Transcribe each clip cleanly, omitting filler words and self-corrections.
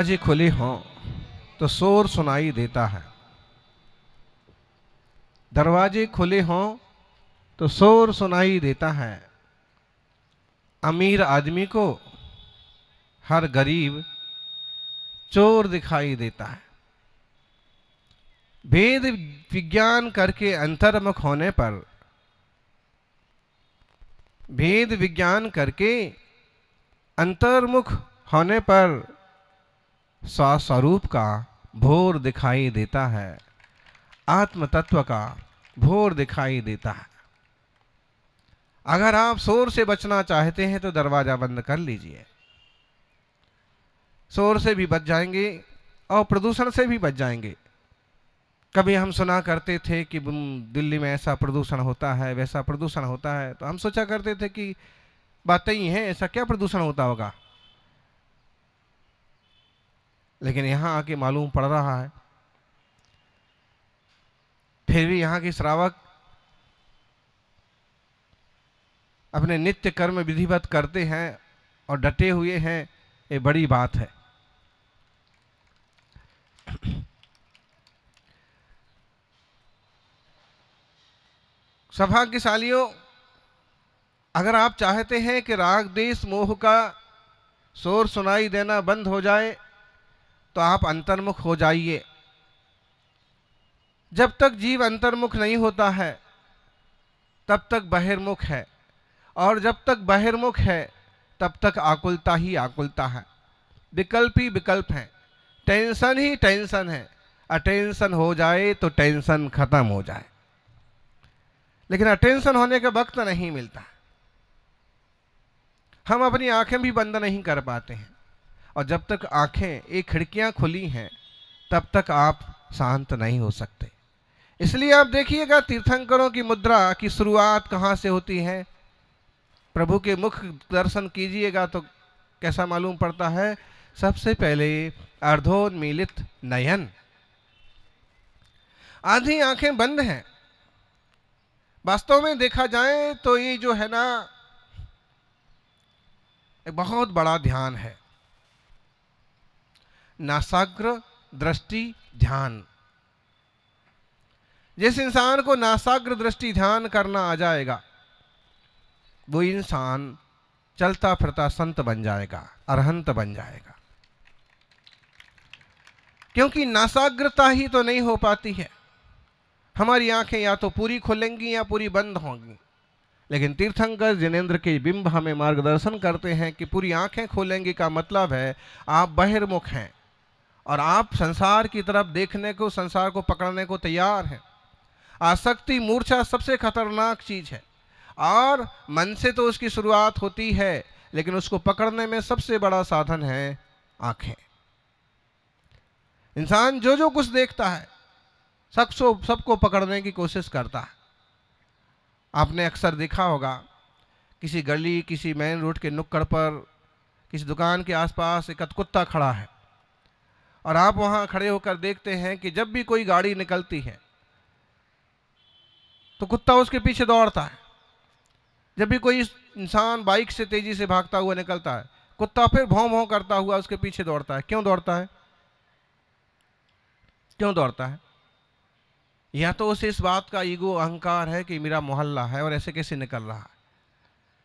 दरवाजे खुले हों तो शोर सुनाई देता है। दरवाजे खुले हों तो शोर सुनाई देता है। अमीर आदमी को हर गरीब चोर दिखाई देता है। भेद विज्ञान करके अंतर्मुख होने पर, भेद विज्ञान करके अंतर्मुख होने पर स्वस्वरूप का भोर दिखाई देता है, आत्म तत्व का भोर दिखाई देता है। अगर आप शोर से बचना चाहते हैं तो दरवाजा बंद कर लीजिए। शोर से भी बच जाएंगे और प्रदूषण से भी बच जाएंगे। कभी हम सुना करते थे कि दिल्ली में ऐसा प्रदूषण होता है, वैसा प्रदूषण होता है, तो हम सोचा करते थे कि बातें ही हैं, ऐसा क्या प्रदूषण होता होगा। लेकिन यहां आके मालूम पड़ रहा है, फिर भी यहाँ के श्रावक अपने नित्य कर्म विधिवत करते हैं और डटे हुए हैं। ये बड़ी बात है। सौभाग्यशालियों, अगर आप चाहते हैं कि राग देश मोह का शोर सुनाई देना बंद हो जाए तो आप अंतर्मुख हो जाइए। जब तक जीव अंतर्मुख नहीं होता है तब तक बहिर्मुख है, और जब तक बहिर्मुख है तब तक आकुलता ही आकुलता है। विकल्प ही विकल्प है, टेंशन ही टेंशन है। अटेंशन हो जाए तो टेंशन खत्म हो जाए, लेकिन अटेंशन होने का वक्त नहीं मिलता। हम अपनी आंखें भी बंद नहीं कर पाते हैं, और जब तक आंखें एक खिड़कियां खुली हैं तब तक आप शांत नहीं हो सकते। इसलिए आप देखिएगा, तीर्थंकरों की मुद्रा की शुरुआत कहाँ से होती है। प्रभु के मुख दर्शन कीजिएगा तो कैसा मालूम पड़ता है। सबसे पहले अर्धोन्मीलित नयन, आधी आंखें बंद हैं। वास्तव में देखा जाए तो ये जो है ना, एक बहुत बड़ा ध्यान है, नासाग्र दृष्टि ध्यान। जिस इंसान को नासाग्र दृष्टि ध्यान करना आ जाएगा, वो इंसान चलता फिरता संत बन जाएगा, अरहंत बन जाएगा। क्योंकि नासाग्रता ही तो नहीं हो पाती है। हमारी आंखें या तो पूरी खुलेंगी या पूरी बंद होंगी, लेकिन तीर्थंकर जिनेंद्र के बिंब हमें मार्गदर्शन करते हैं कि पूरी आंखें खोलेंगे का मतलब है आप बहिर्मुख हैं और आप संसार की तरफ देखने को, संसार को पकड़ने को तैयार हैं। आसक्ति मूर्छा सबसे खतरनाक चीज है, और मन से तो उसकी शुरुआत होती है, लेकिन उसको पकड़ने में सबसे बड़ा साधन है आंखें। इंसान जो जो कुछ देखता है सबको पकड़ने की कोशिश करता है। आपने अक्सर देखा होगा, किसी गली, किसी मेन रोड के नुक्कड़ पर, किसी दुकान के आसपास एक कुत्ता खड़ा है, और आप वहां खड़े होकर देखते हैं कि जब भी कोई गाड़ी निकलती है तो कुत्ता उसके पीछे दौड़ता है। जब भी कोई इंसान बाइक से तेजी से भागता हुआ निकलता है, कुत्ता फिर भौं भौं करता हुआ उसके पीछे दौड़ता है। क्यों दौड़ता है? क्यों दौड़ता है? या तो उसे इस बात का ईगो, अहंकार है कि मेरा मोहल्ला है और ऐसे कैसे निकल रहा है,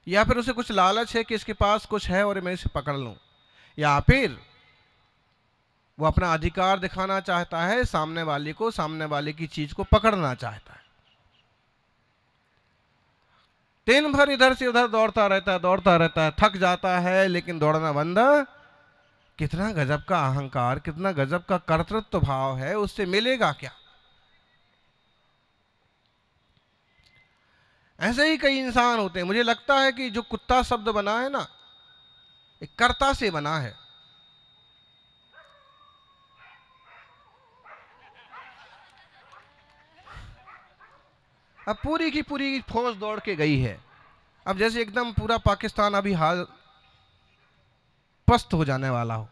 या फिर उसे कुछ लालच है कि इसके पास कुछ है और मैं इसे पकड़ लूं, या फिर वो अपना अधिकार दिखाना चाहता है सामने वाले को, सामने वाले की चीज को पकड़ना चाहता है। दिन भर इधर से उधर दौड़ता रहता है, थक जाता है, लेकिन दौड़ना बंद। कितना गजब का अहंकार, कितना गजब का कर्तृत्व भाव है, उससे मिलेगा क्या? ऐसे ही कई इंसान होते हैं। मुझे लगता है कि जो कुत्ता शब्द बना है ना, एक कर्ता से बना है। अब पूरी की पूरी फौज दौड़ के गई है। अब जैसे एकदम पूरा पाकिस्तान अभी हाल पस्त हो जाने वाला हो।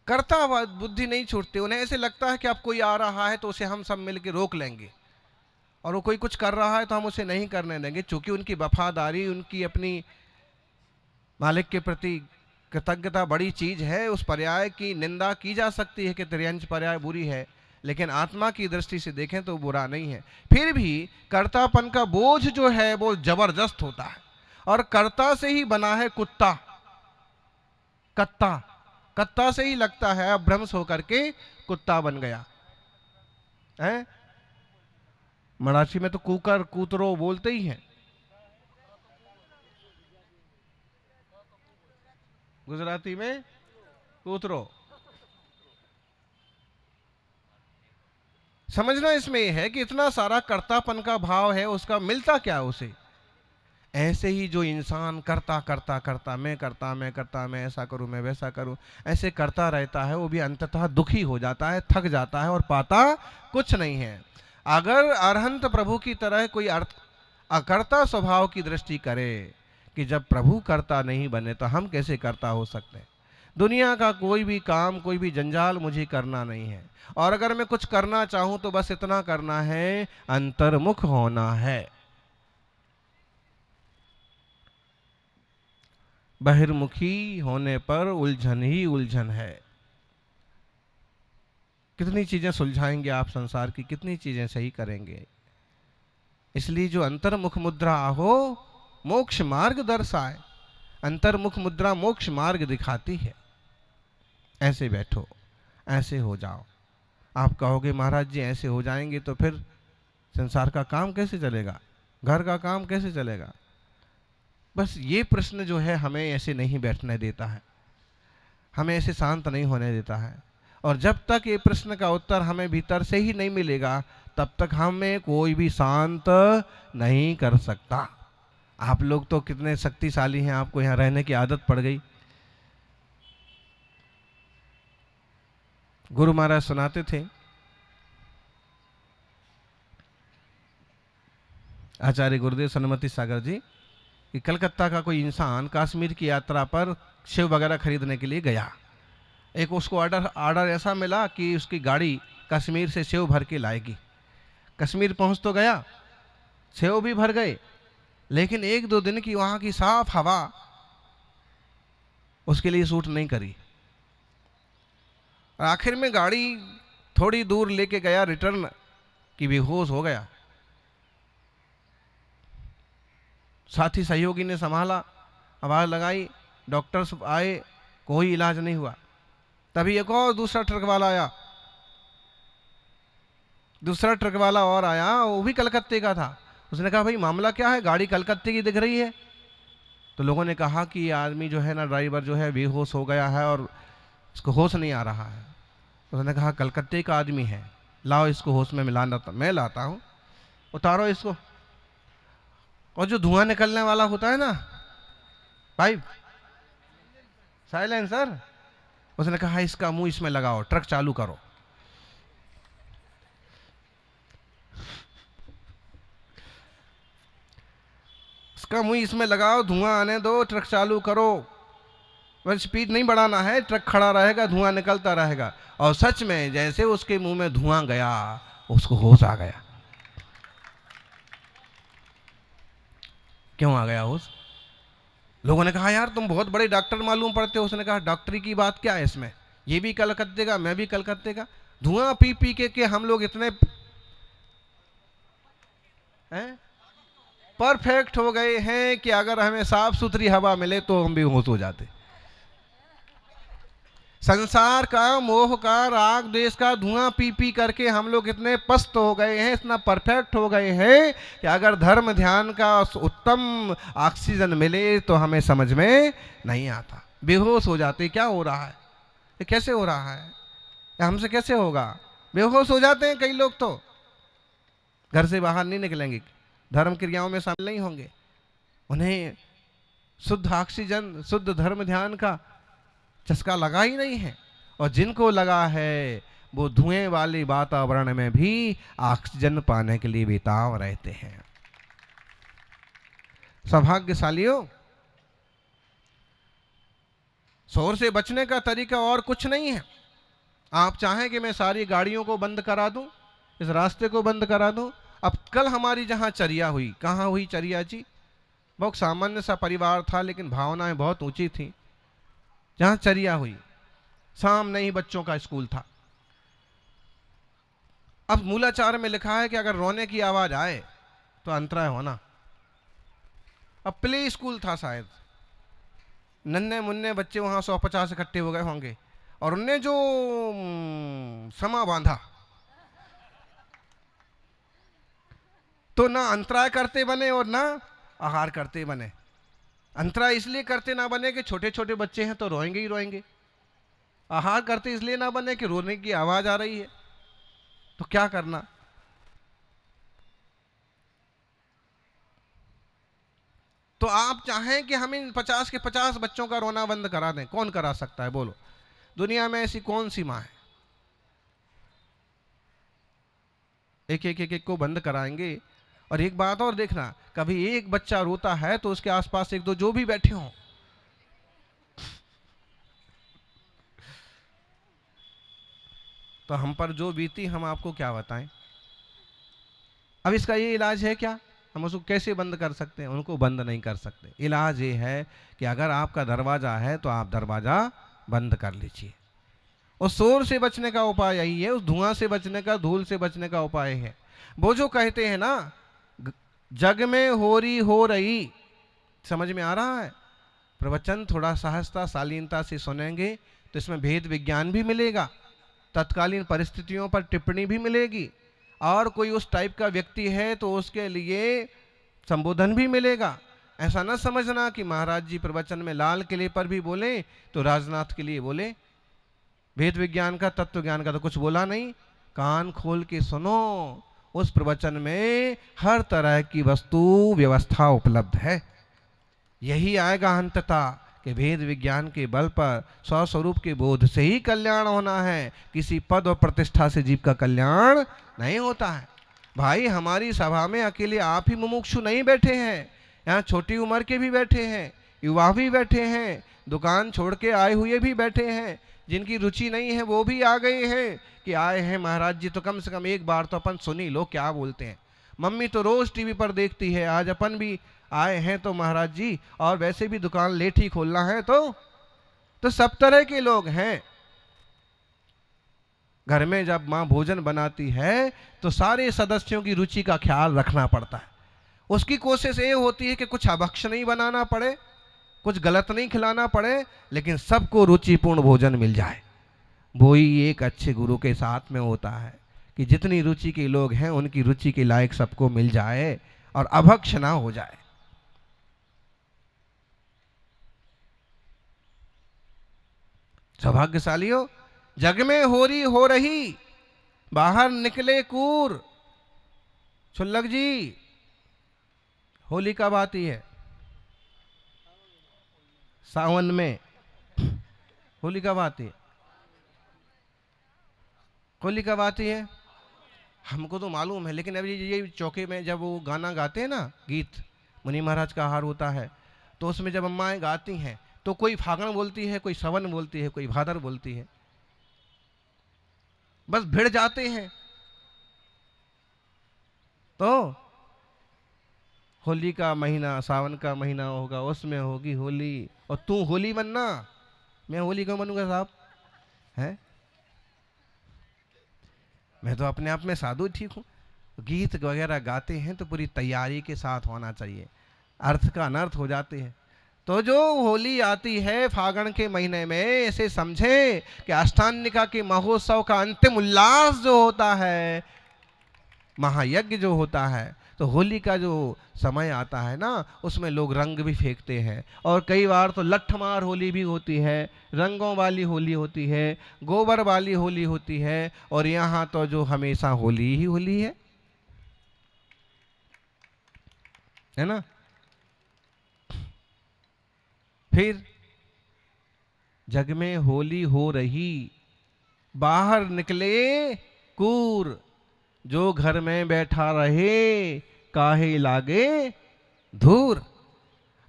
कर्ता बुद्धि नहीं छूटती उन्हें। ऐसे लगता है कि अब कोई आ रहा है तो उसे हम सब मिलकर रोक लेंगे, और वो कोई कुछ कर रहा है तो हम उसे नहीं करने देंगे, क्योंकि उनकी वफादारी, उनकी अपनी मालिक के प्रति कृतज्ञता बड़ी चीज है। उस पर्याय की निंदा की जा सकती है कि त्रियंच पर्याय बुरी है, लेकिन आत्मा की दृष्टि से देखें तो बुरा नहीं है। फिर भी कर्तापन का बोझ जो है वो जबरदस्त होता है, और कर्ता से ही बना है कुत्ता, कत्ता, कत्ता से ही लगता है, अब भ्रंश होकर के कुत्ता बन गया है। मराठी में तो कुकर कूतरो बोलते ही हैं, गुजराती में कूतरो। समझना इसमें यह है कि इतना सारा कर्तापन का भाव है, उसका मिलता क्या उसे? ऐसे ही जो इंसान करता करता करता, मैं करता, मैं करता, मैं ऐसा करूं, मैं वैसा करूं, ऐसे करता रहता है, वो भी अंततः दुखी हो जाता है, थक जाता है और पाता कुछ नहीं है। अगर अरहंत प्रभु की तरह कोई अकर्ता स्वभाव की दृष्टि करे कि जब प्रभु करता नहीं बने तो हम कैसे करता हो सकते हैं। दुनिया का कोई भी काम, कोई भी जंजाल मुझे करना नहीं है, और अगर मैं कुछ करना चाहूं तो बस इतना करना है, अंतर्मुख होना है। बहिर्मुखी होने पर उलझन ही उलझन है। कितनी चीजें सुलझाएंगे आप संसार की, कितनी चीजें सही करेंगे। इसलिए जो अंतर्मुख मुद्रा हो मोक्ष मार्ग दर्शाए, अंतर्मुख मुद्रा मोक्ष मार्ग दिखाती है। ऐसे बैठो, ऐसे हो जाओ। आप कहोगे महाराज जी ऐसे हो जाएंगे तो फिर संसार का काम कैसे चलेगा, घर का काम कैसे चलेगा? बस ये प्रश्न जो है हमें ऐसे नहीं बैठने देता है, हमें ऐसे शांत नहीं होने देता है। और जब तक ये प्रश्न का उत्तर हमें भीतर से ही नहीं मिलेगा, तब तक हमें कोई भी शांत नहीं कर सकता। आप लोग तो कितने शक्तिशाली हैं, आपको यहाँ रहने की आदत पड़ गई। गुरु महाराज सुनाते थे, आचार्य गुरुदेव सन्मति सागर जी, कि कलकत्ता का कोई इंसान कश्मीर की यात्रा पर सेव वगैरह खरीदने के लिए गया। एक उसको ऑर्डर ऐसा मिला कि उसकी गाड़ी कश्मीर से सेव भर के लाएगी। कश्मीर पहुंच तो गया, सेव भी भर गए, लेकिन एक दो दिन की वहां की साफ हवा उसके लिए सूट नहीं करी। आखिर में गाड़ी थोड़ी दूर लेके गया रिटर्न कि बेहोश हो गया। साथी सहयोगी ने संभाला, आवाज लगाई, डॉक्टर्स आए, कोई इलाज नहीं हुआ। तभी एक और दूसरा ट्रक वाला आया, दूसरा ट्रक वाला और आया, वो भी कलकत्ते का था। उसने कहा भाई मामला क्या है, गाड़ी कलकत्ते की दिख रही है। तो लोगों ने कहा कि ये आदमी जो है ना, ड्राइवर जो है बेहोश हो गया है और इसको होश नहीं आ रहा है। उसने कहा कलकत्ते का आदमी है, लाओ इसको होश में मिलाना। मैं लाता हूँ, उतारो इसको। और जो धुआं निकलने वाला होता है ना पाइप, साइलेंसर, उसने कहा इसका मुंह इसमें लगाओ, ट्रक चालू करो। इसका मुंह इसमें लगाओ, धुआं आने दो, ट्रक चालू करो। बस स्पीड नहीं बढ़ाना है, ट्रक खड़ा रहेगा, धुआं निकलता रहेगा। और सच में जैसे उसके मुंह में धुआं गया, उसको होश आ गया। क्यों आ गया होश? लोगों ने कहा यार तुम बहुत बड़े डॉक्टर मालूम पड़ते हो। उसने कहा डॉक्टरी की बात क्या है इसमें, ये भी कलकत्ते का, मैं भी कलकत्ते का। धुआं पी पी के हम लोग इतने परफेक्ट हो गए हैं कि अगर हमें साफ सुथरी हवा मिले तो हम बेहोश हो जाते। संसार का, मोह का, राग द्वेष का धुआं पी पी करके हम लोग इतने पस्त हो गए हैं, इतना परफेक्ट हो गए हैं कि अगर धर्म ध्यान का उत्तम ऑक्सीजन मिले तो हमें समझ में नहीं आता, बेहोश हो जाते। क्या हो रहा है, ये कैसे हो रहा है, हमसे कैसे होगा? बेहोश हो जाते हैं कई लोग, तो घर से बाहर नहीं निकलेंगे, धर्म क्रियाओं में शामिल नहीं होंगे, उन्हें शुद्ध ऑक्सीजन, शुद्ध धर्म ध्यान का चस्का लगा ही नहीं है। और जिनको लगा है वो धुएं वाले वातावरण में भी ऑक्सीजन पाने के लिए बेताब रहते हैं। सौभाग्यशालियों, शोर से बचने का तरीका और कुछ नहीं है। आप चाहें कि मैं सारी गाड़ियों को बंद करा दूं, इस रास्ते को बंद करा दूं, अब कल हमारी जहाँ चर्या हुई, कहाँ हुई चर्या जी? बहुत सामान्य सा परिवार था लेकिन भावनाएं बहुत ऊंची थी। जहाँ चर्या हुई सामने ही बच्चों का स्कूल था। अब मूलाचार में लिखा है कि अगर रोने की आवाज आए तो अंतराय होना। अब प्ले स्कूल था शायद, नन्हे मुन्ने बच्चे वहां 150 इकट्ठे हो गए होंगे और उनने जो समा बांधा तो ना अंतराय करते बने और ना आहार करते बने। अंतराय इसलिए करते ना बने कि छोटे छोटे बच्चे हैं तो रोएंगे ही रोएंगे, आहार करते इसलिए ना बने कि रोने की आवाज आ रही है। तो क्या करना? तो आप चाहें कि हम इन 50 के 50 बच्चों का रोना बंद करा दें? कौन करा सकता है बोलो? दुनिया में ऐसी कौन सी माँ है? एक एक एक एक को बंद कराएंगे। और एक बात और देखना, कभी एक बच्चा रोता है तो उसके आसपास एक दो जो भी बैठे हों तो हम पर जो बीती हम आपको क्या बताएं। अब इसका ये इलाज है क्या? हम उसको कैसे बंद कर सकते हैं? उनको बंद नहीं कर सकते। इलाज ये है कि अगर आपका दरवाजा है तो आप दरवाजा बंद कर लीजिए। उस शोर से बचने का उपाय यही है, उस धुआं से बचने का, धूल से बचने का उपाय है। वो जो कहते हैं ना, जग में होरी हो रही, समझ में आ रहा है? प्रवचन थोड़ा सहजता शालीनता से सुनेंगे तो इसमें भेद विज्ञान भी मिलेगा, तत्कालीन परिस्थितियों पर टिप्पणी भी मिलेगी, और कोई उस टाइप का व्यक्ति है तो उसके लिए संबोधन भी मिलेगा। ऐसा न समझना कि महाराज जी प्रवचन में लाल किले पर भी बोले तो राजनाथ के लिए बोले। भेद विज्ञान का, तत्व ज्ञान का तो कुछ बोला नहीं। कान खोल के सुनो, उस प्रवचन में हर तरह की वस्तु व्यवस्था उपलब्ध है। यही आएगा अंततः कि भेद विज्ञान के बल पर स्वस्वरूप के बोध से ही कल्याण होना है, किसी पद और प्रतिष्ठा से जीव का कल्याण नहीं होता है। भाई हमारी सभा में अकेले आप ही मुमुक्षु नहीं बैठे हैं, यहाँ छोटी उम्र के भी बैठे हैं, युवा भी बैठे हैं, दुकान छोड़ के आए हुए भी बैठे हैं, जिनकी रुचि नहीं है वो भी आ गए हैं कि आए हैं महाराज जी तो कम से कम एक बार तो अपन सुन ही लो क्या बोलते हैं। मम्मी तो रोज टीवी पर देखती है, आज अपन भी आए हैं तो महाराज जी, और वैसे भी दुकान लेट ही खोलना है तो सब तरह के लोग हैं। घर में जब माँ भोजन बनाती है तो सारे सदस्यों की रुचि का ख्याल रखना पड़ता है। उसकी कोशिश ये होती है कि कुछ अभक्ष नहीं बनाना पड़े, कुछ गलत नहीं खिलाना पड़े, लेकिन सबको रुचिपूर्ण भोजन मिल जाए। वो ही एक अच्छे गुरु के साथ में होता है कि जितनी रुचि के लोग हैं उनकी रुचि के लायक सबको मिल जाए और अभक्ष ना हो जाए। सौभाग्यशाली हो, जग में होरी हो रही, बाहर निकले कूर। छुल्लक जी, होली कब आती है? सावन में। होली कब आती है? होली कब आती है? हमको तो मालूम है, लेकिन अभी ये चौके में जब वो गाना गाते हैं ना, गीत मुनि महाराज का आहार होता है, तो उसमें जब अम्माएं गाती हैं तो कोई फागण बोलती है, कोई सवन बोलती है, कोई भादर बोलती है, बस भिड़ जाते हैं। तो होली का महीना, सावन का महीना होगा, उसमें होगी होली, और तू होली बनना। मैं होली क्यों बनूंगा साहब? है, मैं तो अपने आप में साधु ठीक हूँ। गीत वगैरह गाते हैं तो पूरी तैयारी के साथ होना चाहिए, अर्थ का अनर्थ हो जाते हैं। तो जो होली आती है फागण के महीने में, ऐसे समझे कि अष्टान्निका के महोत्सव का अंतिम उल्लास जो होता है, महायज्ञ जो होता है, तो होली का जो समय आता है ना, उसमें लोग रंग भी फेंकते हैं, और कई बार तो लठमार होली भी होती है, रंगों वाली होली होती है, गोबर वाली होली होती है, और यहाँ तो जो हमेशा होली ही होली है ना। फिर जग में होली हो रही, बाहर निकले कूर, जो घर में बैठा रहे काहे लागे धूर।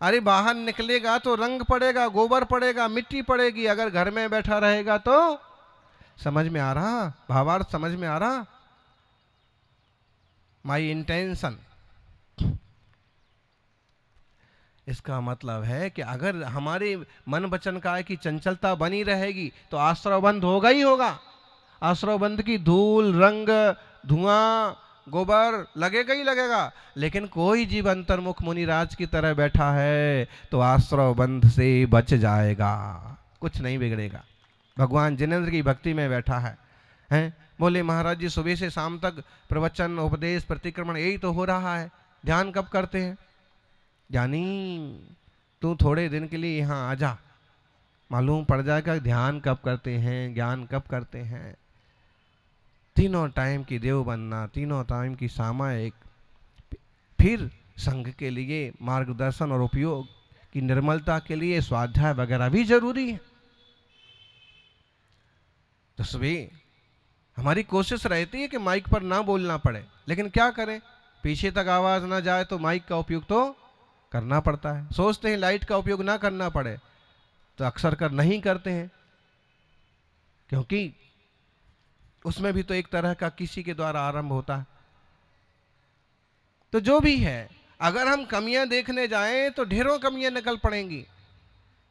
अरे बाहर निकलेगा तो रंग पड़ेगा, गोबर पड़ेगा, मिट्टी पड़ेगी, अगर घर में बैठा रहेगा तो। समझ में आ रहा भावार्थ? समझ में आ रहा? My intention. इसका मतलब है कि अगर हमारे मन वचन काया की चंचलता बनी रहेगी तो आश्रव बंध होगा ही होगा। आश्रव बंध की धूल, रंग, धुआं, गोबर लगेगा ही लगेगा। लेकिन कोई जीव अंतर्मुख मुनिराज की तरह बैठा है तो आश्रव बंध से बच जाएगा, कुछ नहीं बिगड़ेगा। भगवान जिनेंद्र की भक्ति में बैठा है, हैं? बोले महाराज जी सुबह से शाम तक प्रवचन, उपदेश, प्रतिक्रमण यही तो हो रहा है, ध्यान कब करते हैं? ज्ञानी तू थोड़े दिन के लिए यहाँ आ जा, मालूम पड़ जाएगा ध्यान कब करते हैं, ज्ञान कब करते हैं। तीनों टाइम की देव बनना, तीनों टाइम की सामायिक, फिर संघ के लिए मार्गदर्शन और उपयोग की निर्मलता के लिए स्वाध्याय वगैरह भी जरूरी है। तो सुबह हमारी कोशिश रहती है कि माइक पर ना बोलना पड़े, लेकिन क्या करें, पीछे तक आवाज ना जाए तो माइक का उपयोग तो करना पड़ता है। सोचते हैं लाइट का उपयोग ना करना पड़े तो अक्सर कर नहीं करते हैं, क्योंकि उसमें भी तो एक तरह का किसी के द्वारा आरंभ होता है। तो जो भी है, अगर हम कमियां देखने जाएं तो ढेरों कमियां निकल पड़ेंगी।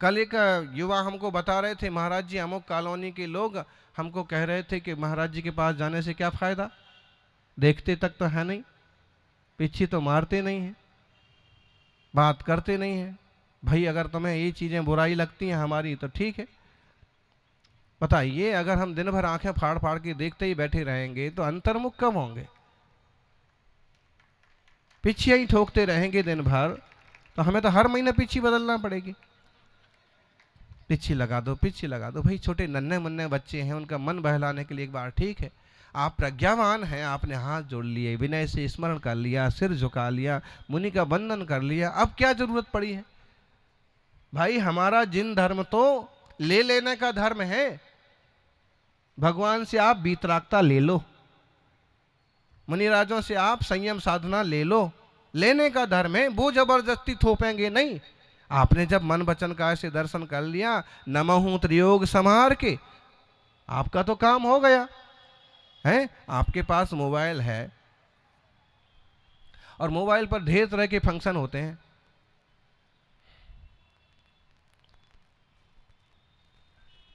कल एक युवा हमको बता रहे थे, महाराज जी अमुक कॉलोनी के लोग हमको कह रहे थे कि महाराज जी के पास जाने से क्या फायदा, देखते तक तो है नहीं, पीछे तो मारते नहीं है, बात करते नहीं है। भाई अगर तुम्हें ये चीजें बुराई लगती हैं हमारी तो ठीक है, बताइए अगर हम दिन भर आंखें फाड़ फाड़ के देखते ही बैठे रहेंगे तो अंतर्मुख कब होंगे? पीछे ही ठोकते रहेंगे दिन भर तो हमें तो हर महीने पीछे बदलना पड़ेगी। पीछे लगा दो, पीछे लगा दो। भाई छोटे नन्हे मुन्ने बच्चे हैं, उनका मन बहलाने के लिए एक बार ठीक है। आप प्रज्ञावान हैं, आपने हाथ जोड़ लिए, विनय से स्मरण कर लिया, सिर झुका लिया, मुनि का वंदन कर लिया, अब क्या जरूरत पड़ी है? भाई हमारा जिन धर्म तो ले लेने का धर्म है। भगवान से आप बीतरागता ले लो, मुनिराजों से आप संयम साधना ले लो, लेने का धर्म है, वो जबरदस्ती थोपेंगे नहीं। आपने जब मन वचन काया से दर्शन कर लिया, नमहु त्रियोग समार के, आपका तो काम हो गया है। आपके पास मोबाइल है और मोबाइल पर ढेर तरह के फंक्शन होते हैं।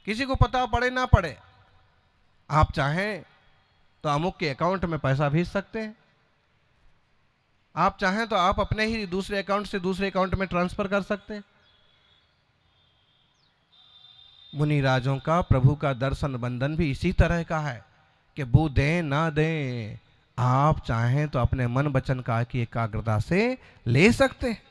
किसी को पता पड़े ना पड़े, आप चाहें तो अमुक के अकाउंट में पैसा भेज सकते हैं, आप चाहें तो आप अपने ही दूसरे अकाउंट से दूसरे अकाउंट में ट्रांसफर कर सकते हैं। मुनिराजों का प्रभु का दर्शन बंधन भी इसी तरह का है कि वो दें ना दें, आप चाहें तो अपने मन वचन काया की एकाग्रता से ले सकते हैं।